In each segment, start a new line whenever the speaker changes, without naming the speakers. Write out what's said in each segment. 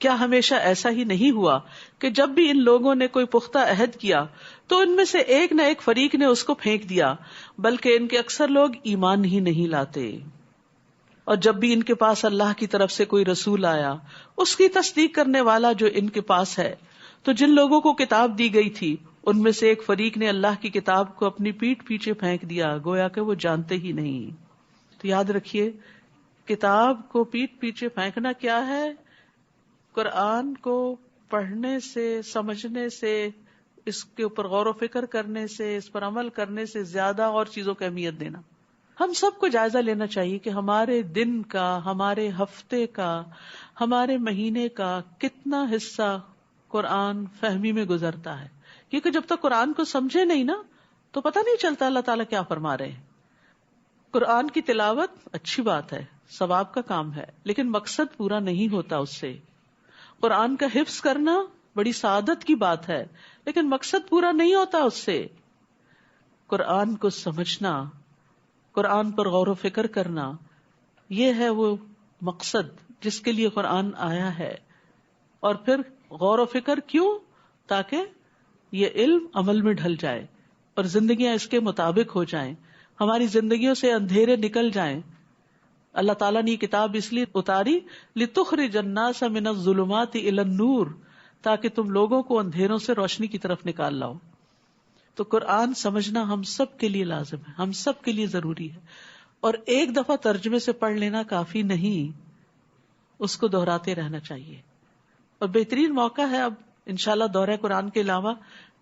کیا ہمیشہ ایسا ہی نہیں ہوا کہ جب بھی ان لوگوں نے کوئی پختہ عہد کیا تو ان میں سے ایک نہ ایک فریق نے اس کو پھینک دیا، بلکہ ان کے اکثر لوگ ایمان ہی نہیں لاتے۔ اور جب بھی ان کے پاس اللہ کی طرف سے کوئی رسول آیا، اس کی تصدیق کرنے والا جو ان کے پاس ہے، تو جن لوگوں کو کتاب دی گئی تھی ان میں سے ایک فریق نے اللہ کی کتاب کو اپنی پیٹھ پیچھے پھینک دیا، گویا کہ وہ جانتے ہی نہیں۔ تو یاد رکھیے، کتاب کو پیٹھ پیچھے پھینکنا کیا ہے؟ قرآن کو پڑھنے سے، سمجھنے سے، اس کے اوپر غور و فکر کرنے سے، اس پر عمل کرنے سے زیادہ اور چیزوں کو اہمیت دینا۔ ہم سب کو جائزہ لینا چاہیے کہ ہمارے دن کا، ہمارے ہفتے کا، ہمارے مہینے کا کتنا حصہ قرآن فہمی میں گزرتا ہے، کیونکہ جب تک قرآن کو سمجھے نہیں نا تو پتہ نہیں چلتا اللہ تعالیٰ کیا فرما رہے ہیں۔ قرآن کی تلاوت اچھی بات ہے، ثواب کا کام ہے، لیکن مقصد پورا نہیں ہوتا اس سے۔ قرآن کا حفظ کرنا بڑی سعادت کی بات ہے، لیکن مقصد پورا نہیں ہوتا اس سے۔ قرآن کو سمجھنا، قرآن پر غور و فکر کرنا، یہ ہے وہ مقصد جس کے لیے قرآن آیا ہے۔ اور پھر غور و فکر کیوں؟ تاکہ یہ علم عمل میں ڈھل جائے اور زندگیاں اس کے مطابق ہو جائیں، ہماری زندگیوں سے اندھیرے نکل جائیں۔ اللہ تعالیٰ نے یہ کتاب اس لیے اتاری لِتُخْرِجَ النَّاسَ مِنَ الظُّلُمَاتِ إِلَى النُّورِ، تاکہ تم لوگوں کو اندھیروں سے روشنی کی طرف نکال لاؤ۔ تو قرآن سمجھنا ہم سب کے لیے لازم ہے، ہم سب کے لیے ضروری ہے، اور ایک دفعہ ترجمے سے پڑھ لینا کافی نہیں، اس کو دہراتے رہنا چاہیے۔ اور بہترین موقع ہے اب انشاءاللہ دورہ قرآن کے علاوہ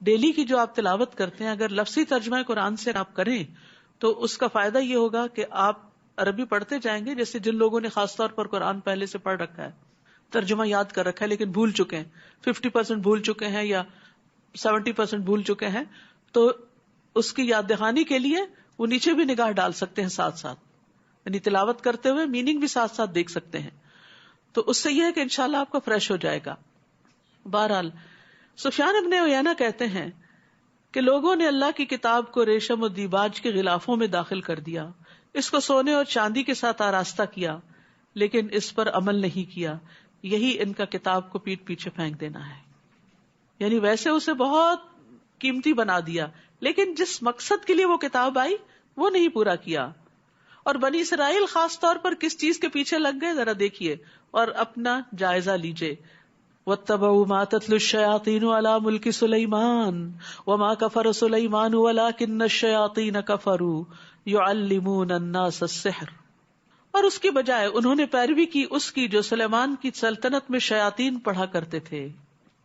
ڈیلی کی جو آپ تلاوت کرتے ہیں، اگر لفظی ترجمہ قرآن سے آپ کریں تو اس کا فائدہ یہ ہوگا کہ آپ عربی پڑھتے جائیں گے۔ جیسے جن لوگوں نے خاص طور پر قرآن پہلے سے پڑھ رکھا ہے، ترجمہ یاد کر رکھا ہے، لیکن بھول چکے ہیں، 50% بھول چکے ہیں یا 70% بھول چکے ہیں، تو اس کی یاد دہانی کے لیے وہ نیچے بھی نگاہ ڈال سکتے ہیں ساتھ ساتھ، یعنی تلاوت کرتے ہوئے میننگ بھی ساتھ ساتھ دیکھ سکتے ہیں۔ تو اس سے یہ ہے کہ انشاءاللہ آپ کا فریش ہو جائے گا۔ بہرحال سفیان ابن عیینہ کہتے ہیں کہ لوگوں نے اللہ کی کتاب کو ریشم و دیباج کے غلافوں میں داخل کر دیا، اس کو سونے اور چاندی کے ساتھ آراستہ کیا، لیکن اس پر عمل نہیں کیا۔ یہی ان کا کتاب کو پیٹھ پیچھے پھینک دینا ہے، یعنی ویسے اسے بہت قیمتی بنا دیا، لیکن جس مقصد کے لیے وہ کتاب آئی وہ نہیں پورا کیا۔ اور بنی اسرائیل خاص طور پر کس چیز کے پیچھے لگ گئے ذرا دیکھیے اور اپنا جائزہ لیجئے۔ وَاتَّبَعُوا مَا تَتْلُو الشَّيَاطِينُ عَلَى مُلْكِ سُلَيْمَانَ وَمَا كَفَرَ سُلَيْمَانُ وَلَكِنَّ الشَّيَاطِينَ كَفَرُوا يُعَلِّمُونَ النَّاسَ السِّحْرَ، اور اس کی بجائے انہوں نے پیروی کی اس کی جو سلیمان کی سلطنت میں شیاطین پڑھا کرتے تھے۔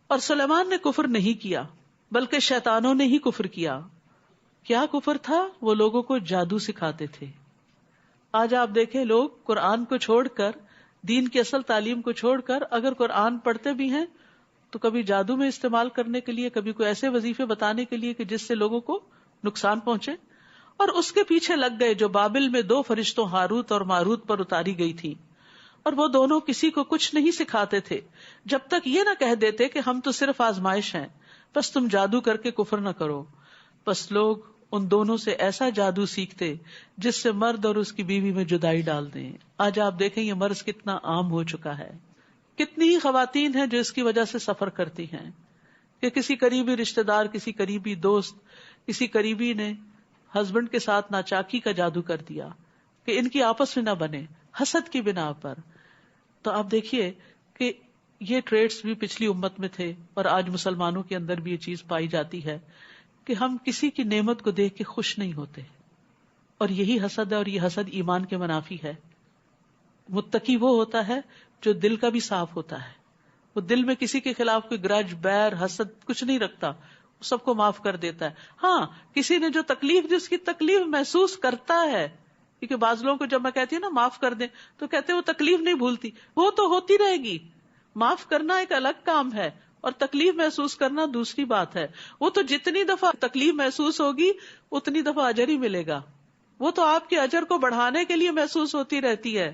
اور سلیمان نے کفر نہیں کیا بلکہ شیطانوں نے ہی کفر کیا۔ کیا کفر تھا؟ وہ لوگوں کو جادو سکھاتے تھے۔ آج آپ دیکھیں لوگ قرآن کو چھوڑ کر، دین کی اصل تعلیم کو چھوڑ کر، اگر قرآن پڑھتے بھی ہیں تو کبھی جادو میں استعمال کرنے کے لیے، کبھی کوئی ایسے وظیفے بتانے کے لیے کہ جس سے لوگوں کو نقصان پہنچے، اور اس کے پیچھے لگ گئے جو بابل میں 2 فرشتوں ہاروت اور ماروت پر اتاری گئی تھی، اور وہ دونوں کسی کو کچھ نہیں سکھاتے تھے جب تک یہ نہ کہہ دیتے کہ ہم تو صرف آزمائش ہیں، بس تم جادو کر کے کفر نہ کرو۔ بس لوگ ان دونوں سے ایسا جادو سیکھتے جس سے مرد اور اس کی بیوی میں جدائی ڈال دیں۔ آج آپ دیکھیں یہ مرض کتنا عام ہو چکا ہے، کتنی ہی خواتین ہیں جو اس کی وجہ سے سفر کرتی ہیں کہ کسی قریبی رشتہ دار، کسی قریبی دوست، کسی قریبی نے ہسبینڈ کے ساتھ ناچاکی کا جادو کر دیا کہ ان کی آپس میں نہ بنے، حسد کی بنا پر۔ تو آپ دیکھیے کہ یہ ٹریٹس بھی پچھلی امت میں تھے، اور آج مسلمانوں کے اندر بھی یہ چیز پائی جاتی ہے کہ ہم کسی کی نعمت کو دیکھ کے خوش نہیں ہوتے، اور یہی حسد ہے، اور یہ حسد ایمان کے منافی ہے۔ متقی وہ ہوتا ہے جو دل کا بھی صاف ہوتا ہے، وہ دل میں کسی کے خلاف کوئی گرج، بیر، حسد کچھ نہیں رکھتا، وہ سب کو معاف کر دیتا ہے۔ ہاں، کسی نے جو تکلیف دی اس کی تکلیف محسوس کرتا ہے، کیونکہ بعض لوگوں کو جب میں کہتی ہوں نا معاف کر دیں تو کہتے ہیں وہ تکلیف نہیں بھولتی، وہ تو ہوتی رہے گی۔ معاف کرنا ایک الگ کام ہے اور تکلیف محسوس کرنا دوسری بات ہے۔ وہ تو جتنی دفعہ تکلیف محسوس ہوگی اتنی دفعہ اجر ہی ملے گا، وہ تو آپ کے اجر کو بڑھانے کے لیے محسوس ہوتی رہتی ہے۔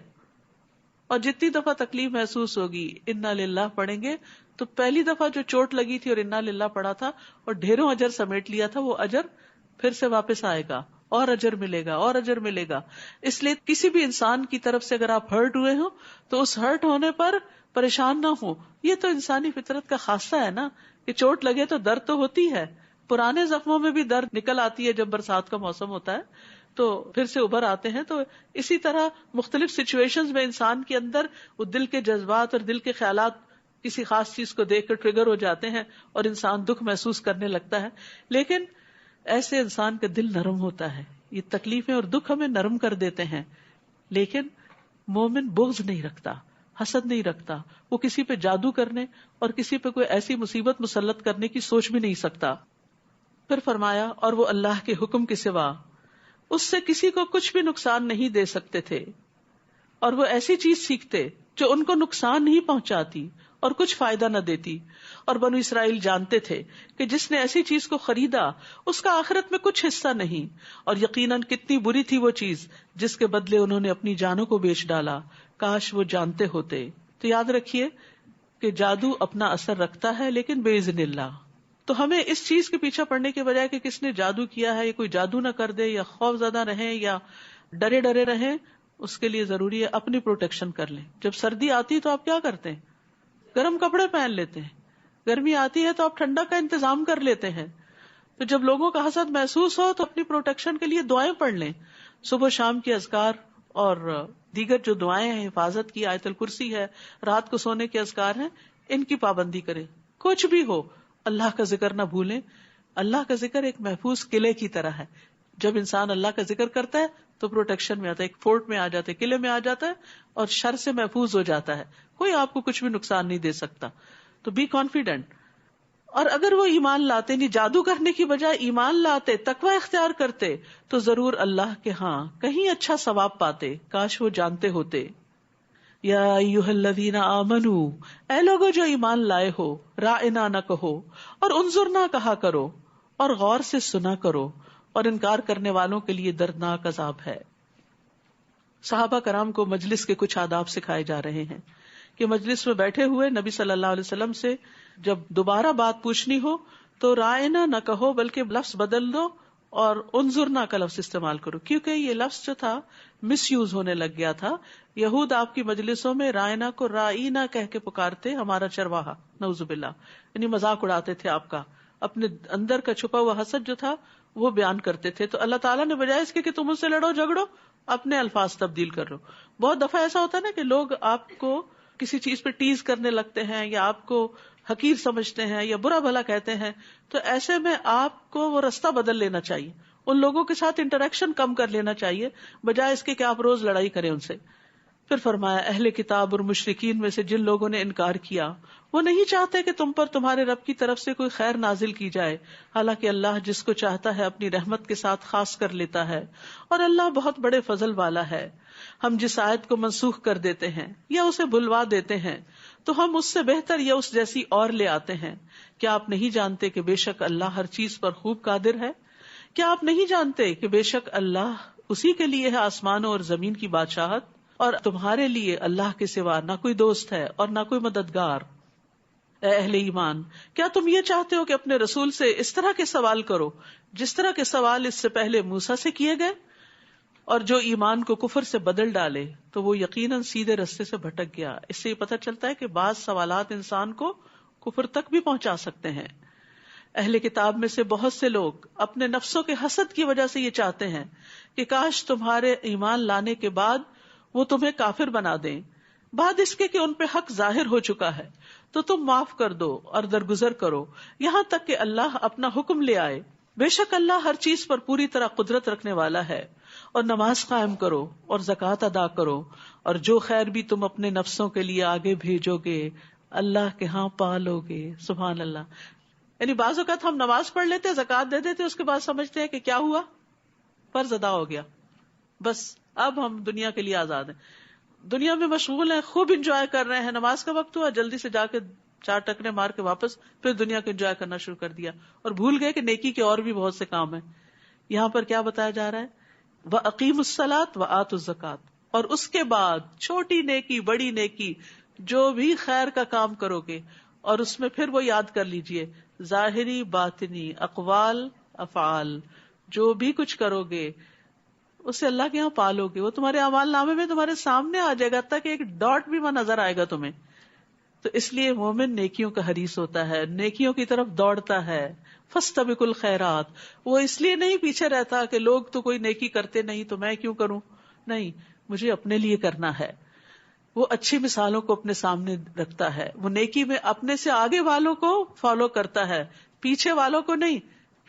اور جتنی دفعہ تکلیف محسوس ہوگی، انا للہ پڑھیں گے تو پہلی دفعہ جو چوٹ لگی تھی اور انا للہ پڑھا تھا اور ڈھیروں اجر سمیٹ لیا تھا، وہ اجر پھر سے واپس آئے گا، اور اجر ملے گا، اور اجر ملے گا۔ اس لیے کسی بھی انسان کی طرف سے اگر آپ ہرٹ ہوئے ہو تو اس ہرٹ ہونے پر پریشان نہ ہو. یہ تو انسانی فطرت کا خاصہ ہے نا کہ چوٹ لگے تو درد تو ہوتی ہے. پرانے زخموں میں بھی درد نکل آتی ہے جب برسات کا موسم ہوتا ہے تو پھر سے ابھر آتے ہیں. تو اسی طرح مختلف سچویشنز میں انسان کے اندر وہ دل کے جذبات اور دل کے خیالات کسی خاص چیز کو دیکھ کر ٹریگر ہو جاتے ہیں اور انسان دکھ محسوس کرنے لگتا ہے. لیکن ایسے انسان کا دل نرم ہوتا ہے. یہ تکلیفیں اور دکھ ہمیں نرم کر دیتے ہیں. لیکن مومن بغض نہیں رکھتا, حسد نہیں رکھتا. وہ کسی پہ جادو کرنے اور کسی پہ کوئی ایسی مصیبت مسلط کرنے کی سوچ بھی نہیں سکتا. پھر فرمایا اور وہ اللہ کے حکم کے سوا اس سے کسی کو کچھ بھی نقصان نہیں دے سکتے تھے, اور وہ ایسی چیز سیکھتے جو ان کو نقصان نہیں پہنچاتی اور کچھ فائدہ نہ دیتی. اور بنو اسرائیل جانتے تھے کہ جس نے ایسی چیز کو خریدا اس کا آخرت میں کچھ حصہ نہیں, اور یقیناً کتنی بری تھی وہ چیز جس کے بدلے انہوں نے اپنی جانوں کو بیچ ڈالا. کاش وہ جانتے ہوتے. تو یاد رکھیے کہ جادو اپنا اثر رکھتا ہے لیکن باذن اللہ. تو ہمیں اس چیز کے پیچھے پڑنے کے بجائے کہ کس نے جادو کیا ہے, یا کوئی جادو نہ کر دے, یا خوف زدہ رہیں یا ڈرے ڈرے رہیں, اس کے لیے ضروری ہے اپنی پروٹیکشن کر لیں. جب سردی آتی تو آپ کیا کرتے ہیں؟ گرم کپڑے پہن لیتے ہیں. گرمی آتی ہے تو آپ ٹھنڈا کا انتظام کر لیتے ہیں. تو جب لوگوں کا حسد محسوس ہو تو اپنی پروٹیکشن کے لیے دعائیں پڑھ لیں. صبح شام کے اذکار اور دیگر جو دعائیں ہیں, حفاظت کی آیت الکرسی ہے, رات کو سونے کے اذکار ہیں, ان کی پابندی کریں. کچھ بھی ہو اللہ کا ذکر نہ بھولیں. اللہ کا ذکر ایک محفوظ قلعے کی طرح ہے. جب انسان اللہ کا ذکر کرتا ہے تو پروٹیکشن میں آتا ہے, ایک فورٹ میں آ جاتا ہے, قلعے میں آ جاتا ہے, اور شر سے محفوظ ہو جاتا ہے. کوئی آپ کو کچھ بھی نقصان نہیں دے سکتا. تو بی کانفیڈنٹ. اور اگر وہ ایمان لاتے, نہیں جادو کرنے کی بجائے ایمان لاتے, تقوی اختیار کرتے, تو ضرور اللہ کے ہاں کہیں اچھا ثواب پاتے. کاش وہ جانتے ہوتے. یا ایھا الذین آمنو, اے لوگو جو ایمان لائے ہو, رائنا نہ کہو اور انظر نہ کہا کرو, اور غور سے سنا کرو, اور انکار کرنے والوں کے لیے دردناک عذاب ہے. صحابہ کرام کو مجلس کے کچھ آداب سکھائے جا رہے ہیں کہ مجلس میں بیٹھے ہوئے نبی صلی اللہ علیہ وسلم سے جب دوبارہ بات پوچھنی ہو تو رائنا نہ کہو بلکہ لفظ بدل دو اور انظرنا کا لفظ استعمال کرو, کیونکہ یہ لفظ جو تھا مس یوز ہونے لگ گیا تھا. یہود آپ کی مجلسوں میں رائنا کو رائینا کہہ کے پکارتے, ہمارا چرواہا, نعوذ باللہ, یعنی مذاق اڑاتے تھے آپ کا. اپنے اندر کا چھپا ہوا حسد جو تھا وہ بیان کرتے تھے. تو اللہ تعالیٰ نے بجائے اس کے کہ تم اس سے لڑو جھگڑو, اپنے الفاظ تبدیل کر لو. بہت دفعہ ایسا ہوتا ہے نا کہ لوگ آپ کو کسی چیز پہ ٹیز کرنے لگتے ہیں یا آپ کو حقیر سمجھتے ہیں یا برا بھلا کہتے ہیں, تو ایسے میں آپ کو وہ رستہ بدل لینا چاہیے, ان لوگوں کے ساتھ انٹریکشن کم کر لینا چاہیے بجائے اس کے کہ آپ روز لڑائی کریں ان سے. پھر فرمایا اہل کتاب اور مشرکین میں سے جن لوگوں نے انکار کیا وہ نہیں چاہتے کہ تم پر تمہارے رب کی طرف سے کوئی خیر نازل کی جائے, حالانکہ اللہ جس کو چاہتا ہے اپنی رحمت کے ساتھ خاص کر لیتا ہے, اور اللہ بہت بڑے فضل والا ہے. ہم جس آیت کو منسوخ کر دیتے ہیں یا اسے بھلوا دیتے ہیں تو ہم اس سے بہتر یا اس جیسی اور لے آتے ہیں. کیا آپ نہیں جانتے کہ بے شک اللہ ہر چیز پر خوب قادر ہے؟ کیا آپ نہیں جانتے کہ بے شک اللہ اسی کے لیے ہے آسمانوں اور زمین کی بادشاہت, اور تمہارے لیے اللہ کے سوا نہ کوئی دوست ہے اور نہ کوئی مددگار. اے اہل ایمان, کیا تم یہ چاہتے ہو کہ اپنے رسول سے اس طرح کے سوال کرو جس طرح کے سوال اس سے پہلے موسیٰ سے کیے گئے؟ اور جو ایمان کو کفر سے بدل ڈالے تو وہ یقیناً سیدھے رستے سے بھٹک گیا. اس سے یہ پتہ چلتا ہے کہ بعض سوالات انسان کو کفر تک بھی پہنچا سکتے ہیں. اہل کتاب میں سے بہت سے لوگ اپنے نفسوں کے حسد کی وجہ سے یہ چاہتے ہیں کہ کاش تمہارے ایمان لانے کے بعد وہ تمہیں کافر بنا دیں, بعد اس کے کہ ان پہ حق ظاہر ہو چکا ہے, تو تم معاف کر دو اور درگزر کرو یہاں تک کہ اللہ اپنا حکم لے آئے. بے شک اللہ ہر چیز پر پوری طرح قدرت رکھنے والا ہے. اور نماز قائم کرو اور زکوٰۃ ادا کرو, اور جو خیر بھی تم اپنے نفسوں کے لیے آگے بھیجو گے اللہ کے ہاں پالو گے. سبحان اللہ. یعنی بعض اوقات ہم نماز پڑھ لیتے, زکوٰۃ دے دیتے, اس کے بعد سمجھتے ہیں کہ کیا ہوا, فرض ادا ہو گیا, بس اب ہم دنیا کے لیے آزاد ہیں, دنیا میں مشغول ہیں, خوب انجوائے کر رہے ہیں, نماز کا وقت ہوا جلدی سے جا کے 4 ٹکرے مار کے واپس پھر دنیا کو انجوائے کرنا شروع کر دیا, اور بھول گئے کہ نیکی کے اور بھی بہت سے کام ہیں. یہاں پر کیا بتایا جا رہا ہے؟ وَأَقِيمُوا الصَّلَاةَ وَآتُوا الزَّكَاةَ, اور اس کے بعد چھوٹی نیکی بڑی نیکی جو بھی خیر کا کام کرو گے, اور اس میں پھر وہ یاد کر لیجئے ظاہری باطنی اقوال افعال, جو بھی کچھ کرو گے اسے اللہ کے یہاں پالو گے, وہ تمہارے اعمال نامے میں تمہارے سامنے آ جائے گا, تک ایک ڈاٹ بھی وہاں نظر آئے گا تمہیں تو اس لیے مومن نیکیوں کا حریص ہوتا ہے، نیکیوں کی طرف دوڑتا ہے. فاستبقوا الخیرات، وہ اس لیے نہیں پیچھے رہتا کہ لوگ تو کوئی نیکی کرتے نہیں تو میں کیوں کروں، نہیں، مجھے اپنے لیے کرنا ہے. وہ اچھی مثالوں کو اپنے سامنے رکھتا ہے، وہ نیکی میں اپنے سے آگے والوں کو فالو کرتا ہے، پیچھے والوں کو نہیں.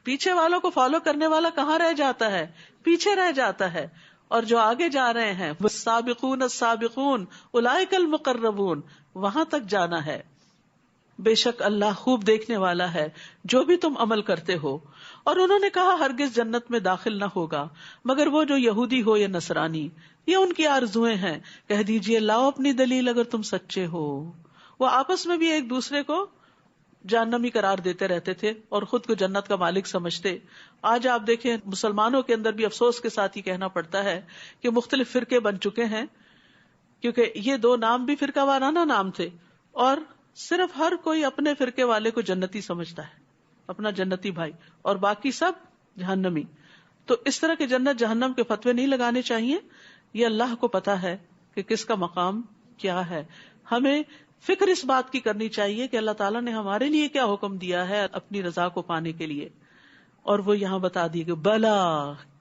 پیچھے والوں کو فالو کرنے والا کہاں رہ جاتا ہے؟ پیچھے رہ جاتا ہے. اور جو آگے جا رہے ہیں والسابقون السابقون اولئک المقربون، وہاں تک جانا ہے. بے شک اللہ خوب دیکھنے والا ہے جو بھی تم عمل کرتے ہو. اور انہوں نے کہا ہرگز جنت میں داخل نہ ہوگا مگر وہ جو یہودی ہو یا نصرانی، یہ ان کی آرزویں ہیں. کہہ دیجئے لاؤ اپنی دلیل اگر تم سچے ہو. وہ آپس میں بھی ایک دوسرے کو جہنمی قرار دیتے رہتے تھے اور خود کو جنت کا مالک سمجھتے. آج آپ دیکھیں مسلمانوں کے اندر بھی افسوس کے ساتھ یہ کہنا پڑتا ہے کہ مختلف فرقے بن چکے ہیں، کیونکہ یہ دو نام بھی فرقہ وارانہ نام تھے، اور صرف ہر کوئی اپنے فرقے والے کو جنتی سمجھتا ہے، اپنا جنتی بھائی، اور باقی سب جہنمی. تو اس طرح کے جنت جہنم کے فتوے نہیں لگانے چاہیے. یہ اللہ کو پتا ہے کہ کس کا مقام کیا ہے. ہمیں فکر اس بات کی کرنی چاہیے کہ اللہ تعالیٰ نے ہمارے لیے کیا حکم دیا ہے اپنی رضا کو پانے کے لیے. اور وہ یہاں بتا دی کہ بلا،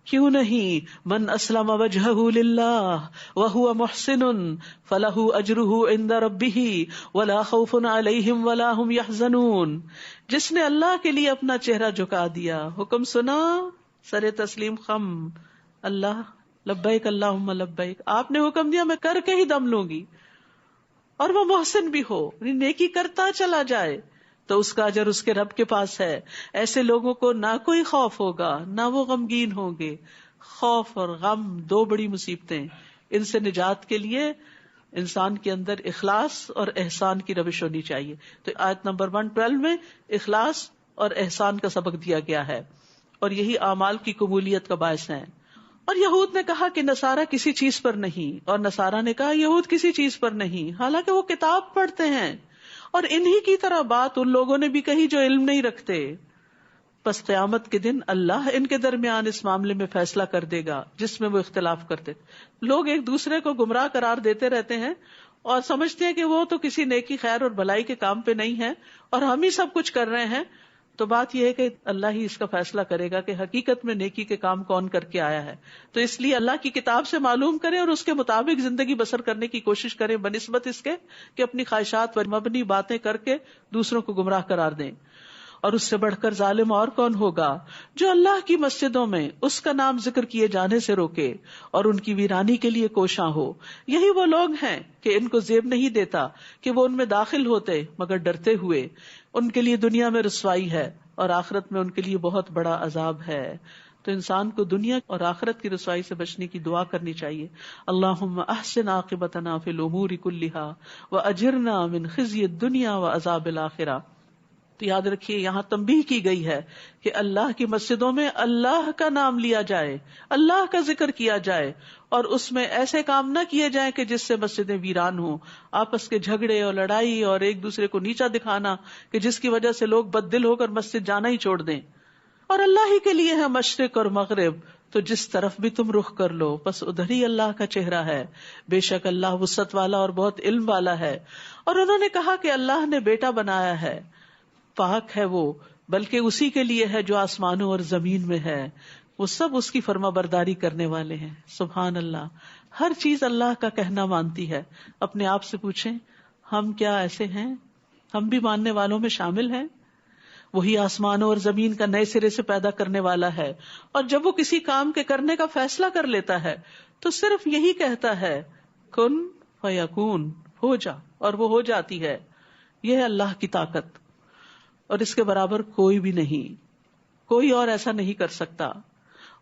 کیوں نہیں، من اسلم وجہہ للہ وہو محسن فلہ اجرہ عند ربہ ولا خوف علیہم ولا ہم یحزنون. جس نے اللہ کے لیے اپنا چہرہ جھکا دیا، حکم سنا، سر تسلیم خم، اللہ لبیک اللہم لبیک، آپ نے حکم دیا میں کر کے ہی دم لوں گی، اور وہ محسن بھی ہو، نیکی کرتا چلا جائے، تو اس کا اجر اس کے رب کے پاس ہے. ایسے لوگوں کو نہ کوئی خوف ہوگا نہ وہ غمگین ہوں گے. خوف اور غم دو بڑی مصیبتیں، ان سے نجات کے لیے انسان کے اندر اخلاص اور احسان کی روش ہونی چاہیے. تو آیت نمبر 112 میں اخلاص اور احسان کا سبق دیا گیا ہے، اور یہی اعمال کی قبولیت کا باعث ہے. اور یہود نے کہا کہ نصارہ کسی چیز پر نہیں، اور نصارہ نے کہا یہود کسی چیز پر نہیں، حالانکہ وہ کتاب پڑھتے ہیں. اور انہی کی طرح بات ان لوگوں نے بھی کہی جو علم نہیں رکھتے. پس قیامت کے دن اللہ ان کے درمیان اس معاملے میں فیصلہ کر دے گا جس میں وہ اختلاف کرتے. لوگ ایک دوسرے کو گمراہ قرار دیتے رہتے ہیں اور سمجھتے ہیں کہ وہ تو کسی نیکی خیر اور بھلائی کے کام پہ نہیں ہے اور ہم ہی سب کچھ کر رہے ہیں. تو بات یہ ہے کہ اللہ ہی اس کا فیصلہ کرے گا کہ حقیقت میں نیکی کے کام کون کر کے آیا ہے. تو اس لیے اللہ کی کتاب سے معلوم کریں اور اس کے مطابق زندگی بسر کرنے کی کوشش کریں، بنسبت اس کے کہ اپنی خواہشات پر مبنی باتیں کر کے دوسروں کو گمراہ قرار دیں. اور اس سے بڑھ کر ظالم اور کون ہوگا جو اللہ کی مسجدوں میں اس کا نام ذکر کیے جانے سے روکے اور ان کی ویرانی کے لیے کوشاں ہو. یہی وہ لوگ ہیں کہ ان کو زیب نہیں دیتا کہ وہ ان میں داخل ہوتے مگر ڈرتے ہوئے. ان کے لیے دنیا میں رسوائی ہے اور آخرت میں ان کے لیے بہت بڑا عذاب ہے. تو انسان کو دنیا اور آخرت کی رسوائی سے بچنے کی دعا کرنی چاہیے. اللہم احسن عاقبتنا فی الامور کلہا واجرنا من خزی الدنیا وعذاب الآخرہ. تو یاد رکھیے یہاں تنبیہ کی گئی ہے کہ اللہ کی مسجدوں میں اللہ کا نام لیا جائے، اللہ کا ذکر کیا جائے، اور اس میں ایسے کام نہ کیے جائیں کہ جس سے مسجدیں ویران ہوں. آپس کے جھگڑے اور لڑائی اور ایک دوسرے کو نیچا دکھانا کہ جس کی وجہ سے لوگ بد دل ہو کر مسجد جانا ہی چھوڑ دیں. اور اللہ ہی کے لیے ہے مشرق اور مغرب، تو جس طرف بھی تم رخ کر لو بس ادھر ہی اللہ کا چہرہ ہے. بے شک اللہ وسعت والا اور بہت علم والا ہے. اور انہوں نے کہا کہ اللہ نے بیٹا بنایا ہے، پاک ہے وہ، بلکہ اسی کے لیے ہے جو آسمانوں اور زمین میں ہے، وہ سب اس کی فرما برداری کرنے والے ہیں. سبحان اللہ، ہر چیز اللہ کا کہنا مانتی ہے. اپنے آپ سے پوچھیں ہم کیا ایسے ہیں؟ ہم بھی ماننے والوں میں شامل ہیں. وہی آسمانوں اور زمین کا نئے سرے سے پیدا کرنے والا ہے، اور جب وہ کسی کام کے کرنے کا فیصلہ کر لیتا ہے تو صرف یہی کہتا ہے کن فیکون، ہو جا، اور وہ ہو جاتی ہے. یہ ہے اللہ کی طاقت، اور اس کے برابر کوئی بھی نہیں، کوئی اور ایسا نہیں کر سکتا.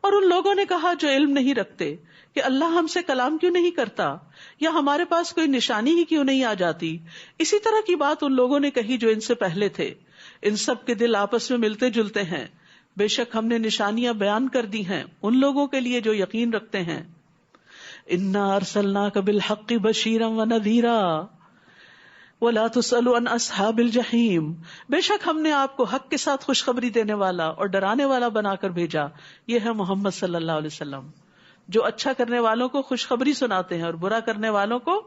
اور ان لوگوں نے کہا جو علم نہیں رکھتے کہ اللہ ہم سے کلام کیوں نہیں کرتا، یا ہمارے پاس کوئی نشانی ہی کیوں نہیں آ جاتی. اسی طرح کی بات ان لوگوں نے کہی جو ان سے پہلے تھے. ان سب کے دل آپس میں ملتے جلتے ہیں. بے شک ہم نے نشانیاں بیان کر دی ہیں ان لوگوں کے لیے جو یقین رکھتے ہیں. انا ارسلناک بالحق بشیرا ونذیرا وَلَا تُسْأَلُ عَنْ أَصْحَابِ الْجَحِيمِ. بے شک ہم نے آپ کو حق کے ساتھ خوشخبری دینے والا اور ڈرانے والا بنا کر بھیجا. یہ ہے محمد صلی اللہ علیہ وسلم جو اچھا کرنے والوں کو خوشخبری سناتے ہیں اور برا کرنے والوں کو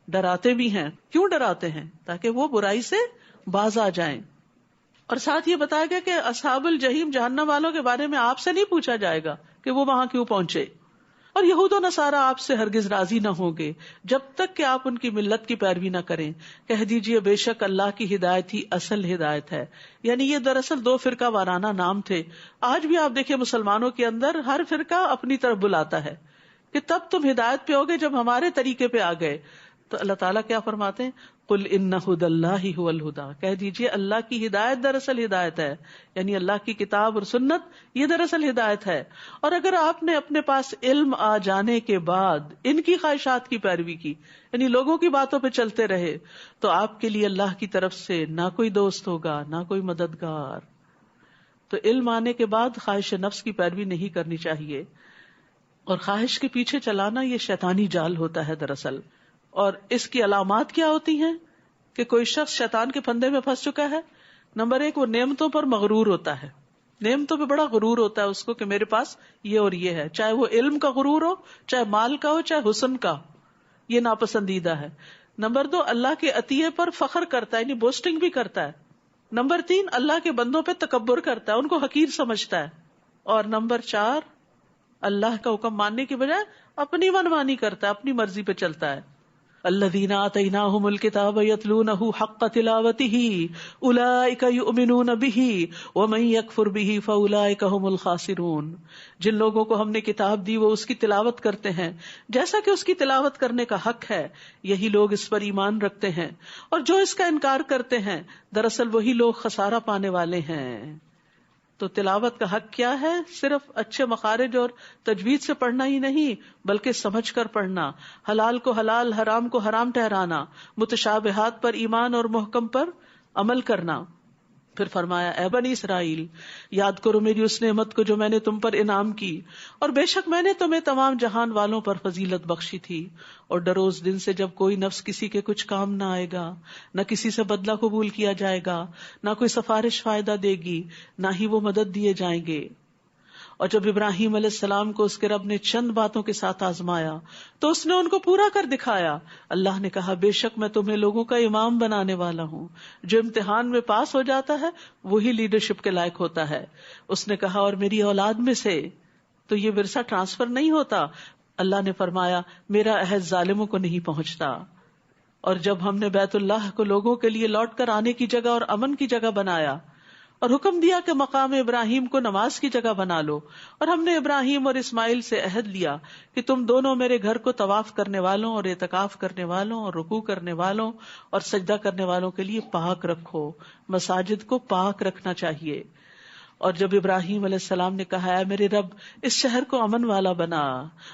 ڈراتے بھی ہیں. کیوں ڈراتے ہیں؟ تاکہ وہ برائی سے باز آ جائیں. اور ساتھ یہ بتایا گیا کہ اصحاب الجحیم جہنم والوں کے بارے میں آپ سے نہیں پوچھا جائے گا کہ وہ وہاں کیوں پہنچے. اور یہود و نصارہ آپ سے ہرگز راضی نہ ہوں گے جب تک کہ آپ ان کی ملت کی پیروی نہ کریں. کہہ دیجئے بے شک اللہ کی ہدایت ہی اصل ہدایت ہے. یعنی یہ دراصل 2 فرقہ وارانہ نام تھے. آج بھی آپ دیکھیں مسلمانوں کے اندر ہر فرقہ اپنی طرف بلاتا ہے کہ تب تم ہدایت پہ ہوگے جب ہمارے طریقے پہ آ گئے. تو اللہ تعالیٰ کیا فرماتے ہیں؟ قل ان ھدی اللہ ھو الھدی، کہہ دیجئے اللہ کی ہدایت دراصل ہدایت ہے. یعنی اللہ کی کتاب اور سنت یہ دراصل ہدایت ہے. اور اگر آپ نے اپنے پاس علم آ جانے کے بعد ان کی خواہشات کی پیروی کی، یعنی لوگوں کی باتوں پہ چلتے رہے، تو آپ کے لیے اللہ کی طرف سے نہ کوئی دوست ہوگا نہ کوئی مددگار. تو علم آنے کے بعد خواہش نفس کی پیروی نہیں کرنی چاہیے. اور خواہش کے پیچھے چلانا یہ شیطانی جال ہوتا ہے دراصل. اور اس کی علامات کیا ہوتی ہیں کہ کوئی شخص شیطان کے پھندے میں پھنس چکا ہے؟ نمبر 1، وہ نعمتوں پر مغرور ہوتا ہے. نعمتوں پہ بڑا غرور ہوتا ہے اس کو کہ میرے پاس یہ اور یہ ہے، چاہے وہ علم کا غرور ہو، چاہے مال کا ہو، چاہے حسن کا. یہ ناپسندیدہ ہے. نمبر 2، اللہ کے عطیے پر فخر کرتا ہے، یعنی بوسٹنگ بھی کرتا ہے. نمبر 3، اللہ کے بندوں پہ تکبر کرتا ہے، ان کو حقیر سمجھتا ہے. اور نمبر 4، اللہ کا حکم ماننے کی بجائے اپنی منمانی کرتا ہے، اپنی مرضی پہ چلتا ہے. الذین آتیناہم الکتاب یتلونہ حق تلاوتہ اولئک یؤمنون بہ ومن یکفر بہ فاولئک ھم الخاسرون. جن لوگوں کو ہم نے کتاب دی وہ اس کی تلاوت کرتے ہیں جیسا کہ اس کی تلاوت کرنے کا حق ہے، یہی لوگ اس پر ایمان رکھتے ہیں. اور جو اس کا انکار کرتے ہیں دراصل وہی لوگ خسارہ پانے والے ہیں. تو تلاوت کا حق کیا ہے؟ صرف اچھے مخارج اور تجوید سے پڑھنا ہی نہیں بلکہ سمجھ کر پڑھنا، حلال کو حلال، حرام کو حرام ٹھہرانا، متشابہات پر ایمان اور محکم پر عمل کرنا. پھر فرمایا اے بنی اسرائیل یاد کرو میری اس نعمت کو جو میں نے تم پر انعام کی، اور بے شک میں نے تمہیں تمام جہان والوں پر فضیلت بخشی تھی. اور ڈرو اس دن سے جب کوئی نفس کسی کے کچھ کام نہ آئے گا، نہ کسی سے بدلہ قبول کیا جائے گا، نہ کوئی سفارش فائدہ دے گی، نہ ہی وہ مدد دیے جائیں گے. اور جب ابراہیم علیہ السلام کو اس کے رب نے چند باتوں کے ساتھ آزمایا تو اس نے ان کو پورا کر دکھایا. اللہ نے کہا بے شک میں تمہیں لوگوں کا امام بنانے والا ہوں. جو امتحان میں پاس ہو جاتا ہے وہی لیڈرشپ کے لائق ہوتا ہے. اس نے کہا اور میری اولاد میں سے. تو یہ ورثہ ٹرانسفر نہیں ہوتا. اللہ نے فرمایا میرا عہد ظالموں کو نہیں پہنچتا. اور جب ہم نے بیت اللہ کو لوگوں کے لیے لوٹ کر آنے کی جگہ اور امن کی جگہ بنایا اور حکم دیا کہ مقام ابراہیم کو نماز کی جگہ بنا لو، اور ہم نے ابراہیم اور اسماعیل سے عہد لیا کہ تم دونوں میرے گھر کو طواف کرنے والوں اور اعتکاف کرنے والوں اور رکوع کرنے والوں اور سجدہ کرنے والوں کے لیے پاک رکھو. مساجد کو پاک رکھنا چاہیے. اور جب ابراہیم علیہ السلام نے کہا اے میرے رب اس شہر کو امن والا بنا،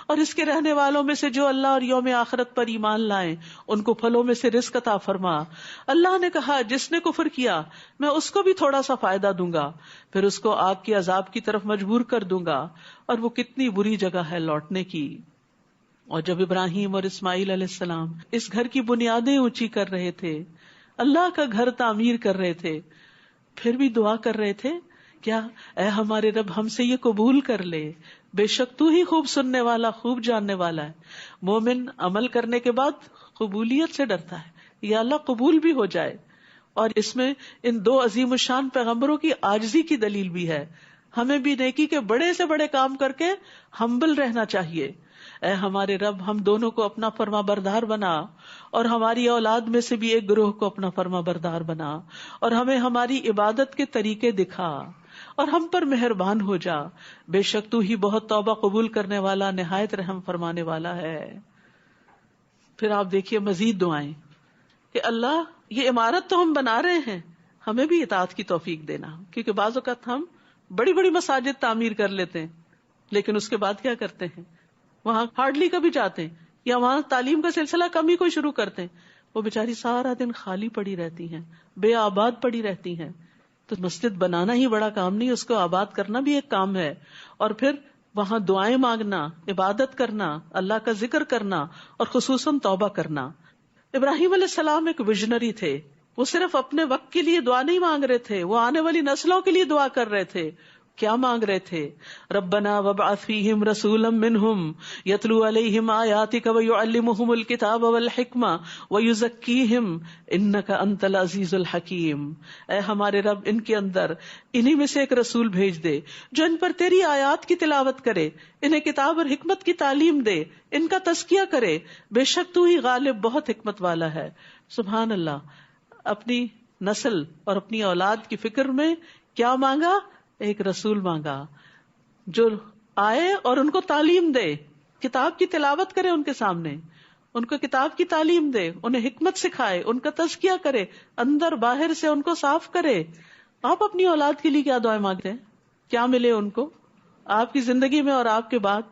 اور اس کے رہنے والوں میں سے جو اللہ اور یوم آخرت پر ایمان لائیں ان کو پھلوں میں سے رزق عطا فرما. اللہ نے کہا جس نے کفر کیا میں اس کو بھی تھوڑا سا فائدہ دوں گا، پھر اس کو آگ کے عذاب کی طرف مجبور کر دوں گا، اور وہ کتنی بری جگہ ہے لوٹنے کی. اور جب ابراہیم اور اسماعیل علیہ السلام اس گھر کی بنیادیں اونچی کر رہے تھے، اللہ کا گھر تعمیر کر رہے تھے، پھر بھی دعا کر رہے تھے کیا اے ہمارے رب ہم سے یہ قبول کر لے، بے شک تو ہی خوب سننے والا خوب جاننے والا ہے. مومن عمل کرنے کے بعد قبولیت سے ڈرتا ہے، یا اللہ قبول بھی ہو جائے. اور اس میں ان 2 عظیم الشان پیغمبروں کی عاجزی کی دلیل بھی ہے. ہمیں بھی نیکی کے بڑے سے بڑے کام کر کے ہمبل رہنا چاہیے. اے ہمارے رب ہم دونوں کو اپنا فرما بردار بنا، اور ہماری اولاد میں سے بھی ایک گروہ کو اپنا فرما بردار بنا، اور ہمیں ہماری عبادت کے طریقے دکھا، اور ہم پر مہربان ہو جا. بے شک تو ہی بہت توبہ قبول کرنے والا نہایت رحم فرمانے والا ہے. پھر آپ دیکھیے مزید دعائیں کہ اللہ یہ عمارت تو ہم بنا رہے ہیں، ہمیں بھی اطاعت کی توفیق دینا. کیونکہ بعض اوقات ہم بڑی بڑی مساجد تعمیر کر لیتے ہیں لیکن اس کے بعد کیا کرتے ہیں؟ وہاں ہارڈلی کبھی جاتے ہیں، یا وہاں تعلیم کا سلسلہ کم ہی کوئی شروع کرتے ہیں. وہ بیچاری سارا دن خالی پڑی رہتی ہیں، بے آباد پڑی رہتی ہیں. تو مسجد بنانا ہی بڑا کام نہیں، اس کو آباد کرنا بھی ایک کام ہے. اور پھر وہاں دعائیں مانگنا، عبادت کرنا، اللہ کا ذکر کرنا، اور خصوصاً توبہ کرنا. ابراہیم علیہ السلام ایک ویژنری تھے. وہ صرف اپنے وقت کے لیے دعا نہیں مانگ رہے تھے، وہ آنے والی نسلوں کے لیے دعا کر رہے تھے. کیا مانگ رہے تھے؟ ربنا وابعث فیہم رسولا منہم یتلو علیہم آیاتک ویعلمہم الکتاب والحکمہ ویزکیہم انک انت العزیز الحکیم. اے ہمارے رب، ان کے اندر انہی میں سے ایک رسول بھیج دے جو ان پر تیری آیات کی تلاوت کرے، انہیں کتاب اور حکمت کی تعلیم دے، ان کا تزکیہ کرے، بے شک تو ہی غالب بہت حکمت والا ہے. سبحان اللہ. اپنی نسل اور اپنی اولاد کی فکر میں کیا مانگا؟ ایک رسول مانگا جو آئے اور ان کو تعلیم دے، کتاب کی تلاوت کرے ان کے سامنے، ان کو کتاب کی تعلیم دے، انہیں حکمت سکھائے، ان کا تزکیہ کرے، اندر باہر سے ان کو صاف کرے. آپ اپنی اولاد کے لیے کیا دعائیں مانگتے ہیں؟ کیا ملے ان کو آپ کی زندگی میں اور آپ کے بعد؟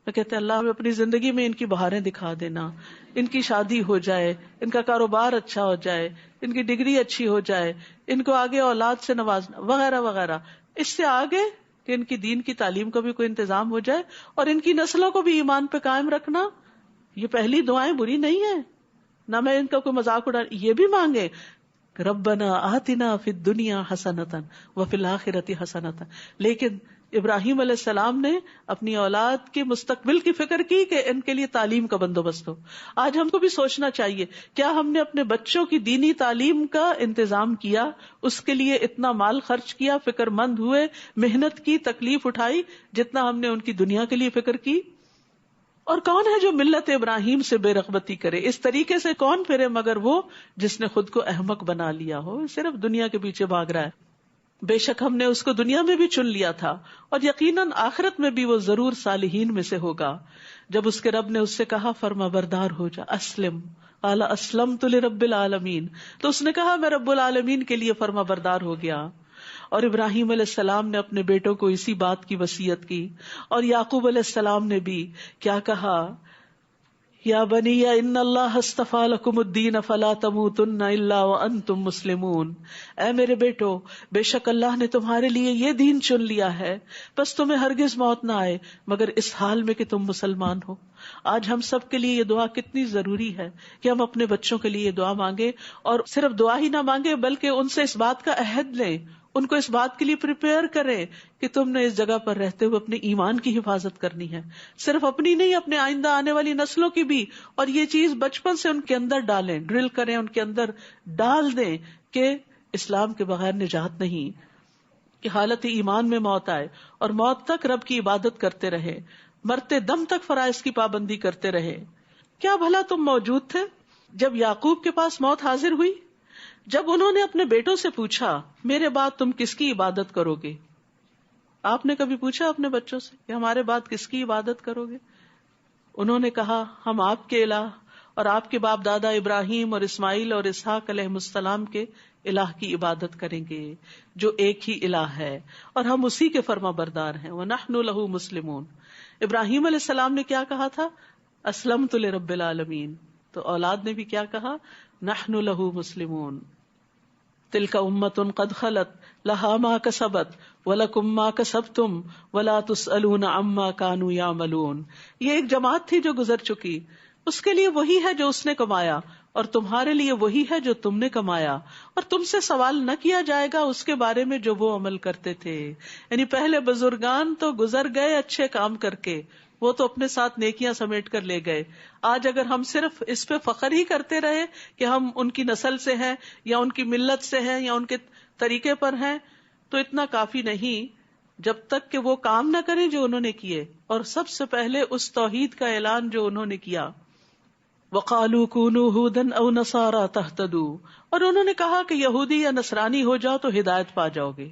میں کہتے ہیں اللہ ہمیں اپنی زندگی میں ان کی بہاریں دکھا دینا، ان کی شادی ہو جائے، ان کا کاروبار اچھا ہو جائے، ان کی ڈگری اچھی ہو جائے، ان کو آگے اولاد سے نوازنا وغیرہ وغیرہ. اس سے آگے کہ ان کی دین کی تعلیم کا بھی کوئی انتظام ہو جائے اور ان کی نسلوں کو بھی ایمان پہ قائم رکھنا. یہ پہلی دعائیں بری نہیں ہیں، نہ میں ان کا کوئی مذاق اڑا. یہ بھی مانگے ربنا آتنا فی الدنیا حسنۃ وفی الآخرۃ حسنۃ. لیکن ابراہیم علیہ السلام نے اپنی اولاد کے مستقبل کی فکر کی کہ ان کے لیے تعلیم کا بندوبست ہو. آج ہم کو بھی سوچنا چاہیے، کیا ہم نے اپنے بچوں کی دینی تعلیم کا انتظام کیا؟ اس کے لیے اتنا مال خرچ کیا، فکر مند ہوئے، محنت کی، تکلیف اٹھائی جتنا ہم نے ان کی دنیا کے لیے فکر کی؟ اور کون ہے جو ملت ابراہیم سے بے رغبتی کرے؟ اس طریقے سے کون پھرے مگر وہ جس نے خود کو احمق بنا لیا ہو، صرف دنیا کے پیچھے بھاگ رہا ہے. بے شک ہم نے اس کو دنیا میں بھی چن لیا تھا اور یقیناً آخرت میں بھی وہ ضرور صالحین میں سے ہوگا. جب اس کے رب نے اس سے کہا فرما بردار ہو جا، اسلم، قال اسلمت لرب العالمین، تو اس نے کہا میں رب العالمین کے لیے فرما بردار ہو گیا. اور ابراہیم علیہ السلام نے اپنے بیٹوں کو اسی بات کی وصیت کی. اور یعقوب علیہ السلام نے بھی کیا کہا؟ یا بنی ان اللہ اصطفی لکم الدین فلا تموتن الا وانتم مسلمون. اے میرے بیٹو، بے شک اللہ نے تمہارے لیے یہ دین چن لیا ہے، بس تمہیں ہرگز موت نہ آئے مگر اس حال میں کہ تم مسلمان ہو. آج ہم سب کے لیے یہ دعا کتنی ضروری ہے کہ ہم اپنے بچوں کے لیے یہ دعا مانگیں، اور صرف دعا ہی نہ مانگے بلکہ ان سے اس بات کا عہد لیں، ان کو اس بات کے لیے پریپیئر کریں کہ تم نے اس جگہ پر رہتے ہوئے اپنے ایمان کی حفاظت کرنی ہے، صرف اپنی نہیں، اپنے آئندہ آنے والی نسلوں کی بھی. اور یہ چیز بچپن سے ان کے اندر ڈالیں، ڈرل کریں، ان کے اندر ڈال دیں کہ اسلام کے بغیر نجات نہیں، کہ حالت ایمان میں موت آئے اور موت تک رب کی عبادت کرتے رہے، مرتے دم تک فرائض کی پابندی کرتے رہے. کیا بھلا تم موجود تھے جب یعقوب کے پاس موت حاضر ہوئی؟ جب انہوں نے اپنے بیٹوں سے پوچھا میرے بعد تم کس کی عبادت کرو گے؟ آپ نے کبھی پوچھا اپنے بچوں سے کہ ہمارے بعد کس کی عبادت کرو گے؟ انہوں نے کہا ہم آپ کے الہ اور آپ کے باپ دادا ابراہیم اور اسماعیل اور اسحاق علیہ السلام کے الہ کی عبادت کریں گے جو ایک ہی الہ ہے اور ہم اسی کے فرما بردار ہیں. وَنَحْنُ لَهُ مُسْلِمُونَ. ابراہیم علیہ السلام نے کیا کہا تھا؟ اسلمت لرب العالمین. تو اولاد نے بھی کیا کہا؟ نحن لہ مسلمون. تلک امۃ قد خلت لہا ما کسبت ولکم ما کسبتم ولا تسألون عما کانوا یعملون. یہ ایک جماعت تھی جو گزر چکی، اس کے لیے وہی ہے جو اس نے کمایا اور تمہارے لیے وہی ہے جو تم نے کمایا، اور تم سے سوال نہ کیا جائے گا اس کے بارے میں جو وہ عمل کرتے تھے. یعنی پہلے بزرگان تو گزر گئے اچھے کام کر کے، وہ تو اپنے ساتھ نیکیاں سمیٹ کر لے گئے. آج اگر ہم صرف اس پہ فخر ہی کرتے رہے کہ ہم ان کی نسل سے ہیں یا ان کی ملت سے ہیں یا ان کے طریقے پر ہیں تو اتنا کافی نہیں، جب تک کہ وہ کام نہ کریں جو انہوں نے کیے، اور سب سے پہلے اس توحید کا اعلان جو انہوں نے کیا. وَقَالُوا كُونُوا هُودًا أَوْ نَصَارَىٰ تَهْتَدُوا. اور انہوں نے کہا کہ یہودی یا نصرانی ہو جاؤ تو ہدایت پا جاؤ گے.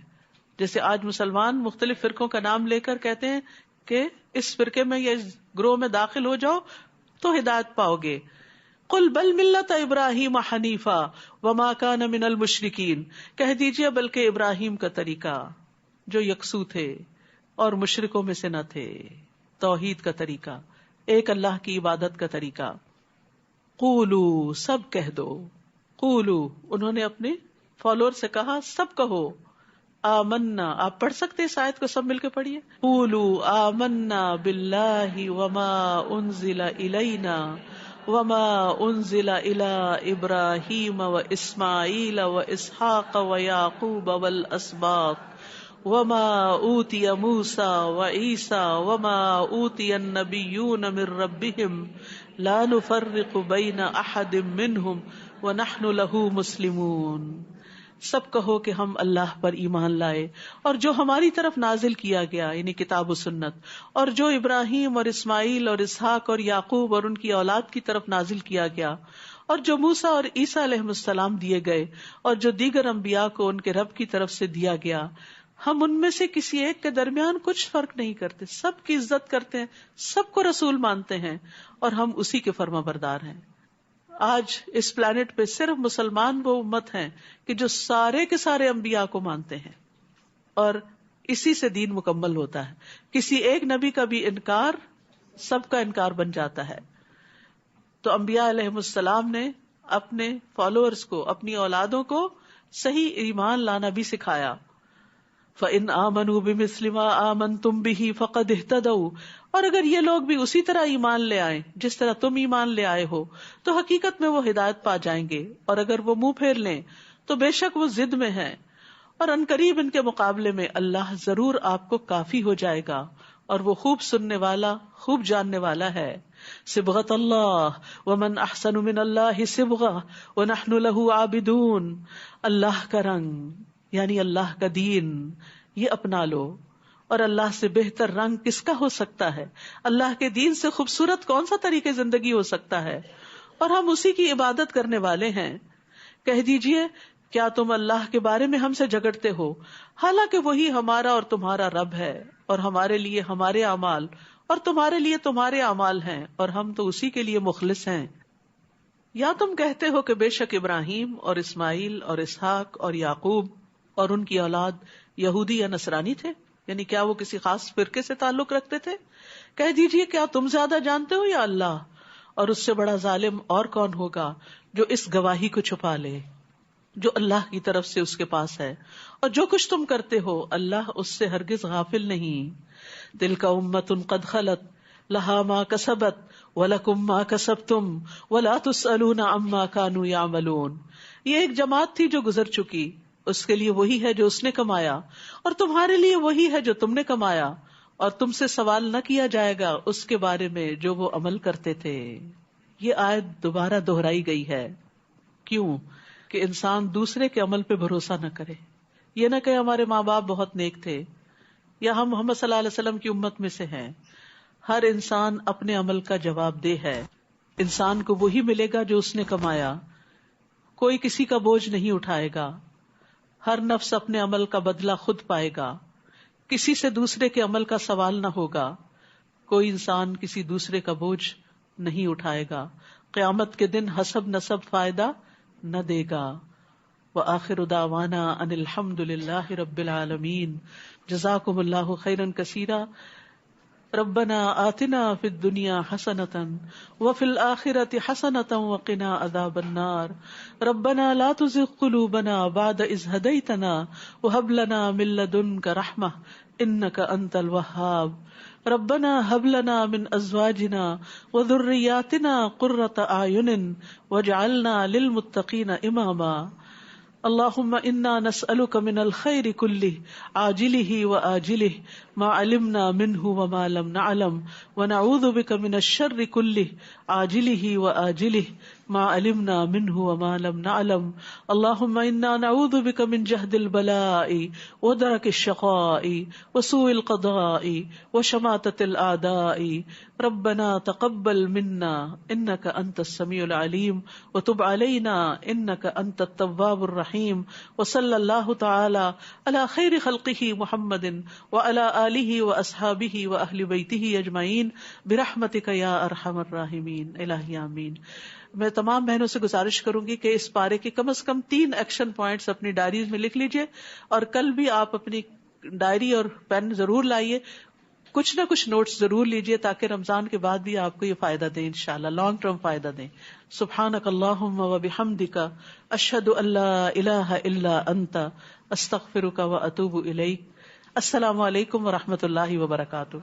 جیسے آج مسلمان مختلف فرقوں کا نام لے کر کہتے ہیں کہ اس فرقے میں یا اس گروہ میں داخل ہو جاؤ تو ہدایت پاؤ گے. قل بل ملت ابراہیم حنیفا وما کان من المشرکین. کہہ دیجئے بلکہ ابراہیم کا طریقہ جو یکسو تھے اور مشرکوں میں سے نہ تھے، توحید کا طریقہ، ایک اللہ کی عبادت کا طریقہ. قولو، سب کہہ دو. قولو، انہوں نے اپنے فالوور سے کہا سب کہو. آمنا، آپ پڑھ سکتے اس آیت کو سب مل کے پڑھیے. قولو آمنا باللہ وما انزل الینا وما انزل الی ابراہیم و اسماعیل و اسحاق و یعقوب والاسباط وما اوتی موسیٰ وعیسیٰ وما اوتی النبیون من ربهم لا نفرق بین احد منہم ونحن له مسلمون. سب کہو کہ ہم اللہ پر ایمان لائے اور جو ہماری طرف نازل کیا گیا یعنی کتاب و سنت، اور جو ابراہیم اور اسماعیل اور اسحاق اور یعقوب اور ان کی اولاد کی طرف نازل کیا گیا، اور جو موسیٰ اور عیسیٰ علیہ السلام دیے گئے، اور جو دیگر انبیاء کو ان کے رب کی طرف سے دیا گیا، ہم ان میں سے کسی ایک کے درمیان کچھ فرق نہیں کرتے، سب کی عزت کرتے ہیں، سب کو رسول مانتے ہیں اور ہم اسی کے فرما بردار ہیں. آج اس پلانٹ پہ صرف مسلمان وہ امت ہیں کہ جو سارے کے سارے انبیاء کو مانتے ہیں اور اسی سے دین مکمل ہوتا ہے. کسی ایک نبی کا بھی انکار سب کا انکار بن جاتا ہے. تو انبیاء علیہم السلام نے اپنے فالوورز کو، اپنی اولادوں کو صحیح ایمان لانا بھی سکھایا. فَإِنْ آمَنُوا بِمِثْلِ مَا آمَنْتُمْ بِهِ فَقَدْ اهْتَدَوْا، اور اگر یہ لوگ بھی اسی طرح ایمان لے آئیں جس طرح تم ایمان لے آئے ہو تو حقیقت میں وہ ہدایت پا جائیں گے، اور اگر وہ منہ پھیر لیں تو بے شک وہ ضد میں ہیں، اور عنقریب ان کے مقابلے میں اللہ ضرور آپ کو کافی ہو جائے گا، اور وہ خوب سننے والا خوب جاننے والا ہے. صبغۃ اللہ ومن احسن من اللہ صبغہ ونحن له عابدون. اللہ کا رنگ یعنی اللہ کا دین یہ اپنا لو، اور اللہ سے بہتر رنگ کس کا ہو سکتا ہے؟ اللہ کے دین سے خوبصورت کون سا طریقے زندگی ہو سکتا ہے؟ اور ہم اسی کی عبادت کرنے والے ہیں. کہہ دیجئے کیا تم اللہ کے بارے میں ہم سے جھگڑتے ہو، حالانکہ وہی ہمارا اور تمہارا رب ہے، اور ہمارے لیے ہمارے اعمال اور تمہارے لیے تمہارے اعمال ہیں، اور ہم تو اسی کے لیے مخلص ہیں. یا تم کہتے ہو کہ بے شک ابراہیم اور اسماعیل اور اسحاق اور یعقوب اور ان کی اولاد یہودی یا نصرانی تھے، یعنی کیا وہ کسی خاص فرقے سے تعلق رکھتے تھے؟ کہہ دیجئے کیا تم زیادہ جانتے ہو یا اللہ؟ اور اس سے بڑا ظالم اور کون ہوگا جو اس گواہی کو چھپا لے جو اللہ کی طرف سے اس کے پاس ہے، اور جو کچھ تم کرتے ہو اللہ اس سے ہرگز غافل نہیں. تلک امۃ قد خلت لہا ما کسبت ولکم ما کسبتم ولا تسألون عما کانوا یعملون. یہ ایک جماعت تھی جو گزر چکی، اس کے لیے وہی ہے جو اس نے کمایا، اور تمہارے لیے وہی ہے جو تم نے کمایا، اور تم سے سوال نہ کیا جائے گا اس کے بارے میں جو وہ عمل کرتے تھے. یہ آیت دوبارہ دہرائی گئی ہے. کیوں؟ کہ انسان دوسرے کے عمل پہ بھروسہ نہ کرے. یہ نہ کہ ہمارے ماں باپ بہت نیک تھے یا ہم محمد صلی اللہ علیہ وسلم کی امت میں سے ہیں. ہر انسان اپنے عمل کا جواب دہ ہے. انسان کو وہی ملے گا جو اس نے کمایا. کوئی کسی کا بوجھ نہیں اٹھائے گا. ہر نفس اپنے عمل کا بدلہ خود پائے گا. کسی سے دوسرے کے عمل کا سوال نہ ہوگا. کوئی انسان کسی دوسرے کا بوجھ نہیں اٹھائے گا. قیامت کے دن حسب نسب فائدہ نہ دے گا. وآخر دعوانا ان الحمد للہ رب العالمین. جزاکم اللہ خیرا کثیرا. ربنا آتنا فی الدنیا حسنۃ وفی الآخرۃ حسنۃ وقنا عذاب النار. ربنا لا تزغ قلوبنا بعد اذ ہدیتنا وہب لنا من لدنک رحمہ انک انت الوہاب. ربنا هب لنا من ازواجنا وذرياتنا قرة اعین واجعلنا للمتقین اماما. اللهم انا نسألك من الخير كله عاجله وآجله ما علمنا منه وما لم نعلم ونعوذ بك من الشر كله عاجله وآجله ما علمنا منه وما لم نعلم. اللهم انا نعوذ بك من جهد البلاء ودرك الشقاء وسوء القضاء وشماتة الأعداء. ربنا تقبل منا انك انت السميع العليم وتب علينا انك انت التواب الرحيم. وصلى الله تعالى على خير خلقه محمد وعلى آله وأصحابه وأهل بيته أجمعين برحمتك يا أرحم الراحمين. الہی آمین. میں تمام بہنوں سے گزارش کروں گی کہ اس پارے کے کم از کم 3 ایکشن پوائنٹس اپنی ڈائریز میں لکھ لیجئے، اور کل بھی آپ اپنی ڈائری اور پین ضرور لائیے. کچھ نہ کچھ نوٹس ضرور لیجئے تاکہ رمضان کے بعد بھی آپ کو یہ فائدہ دیں، انشاءاللہ لانگ ٹرم فائدہ دیں. سبحانک اللہم وبحمدک اشہد ان لا الہ الا انت استغفرک واتوب الیک. السلام علیکم ورحمۃ اللہ وبرکاتہ.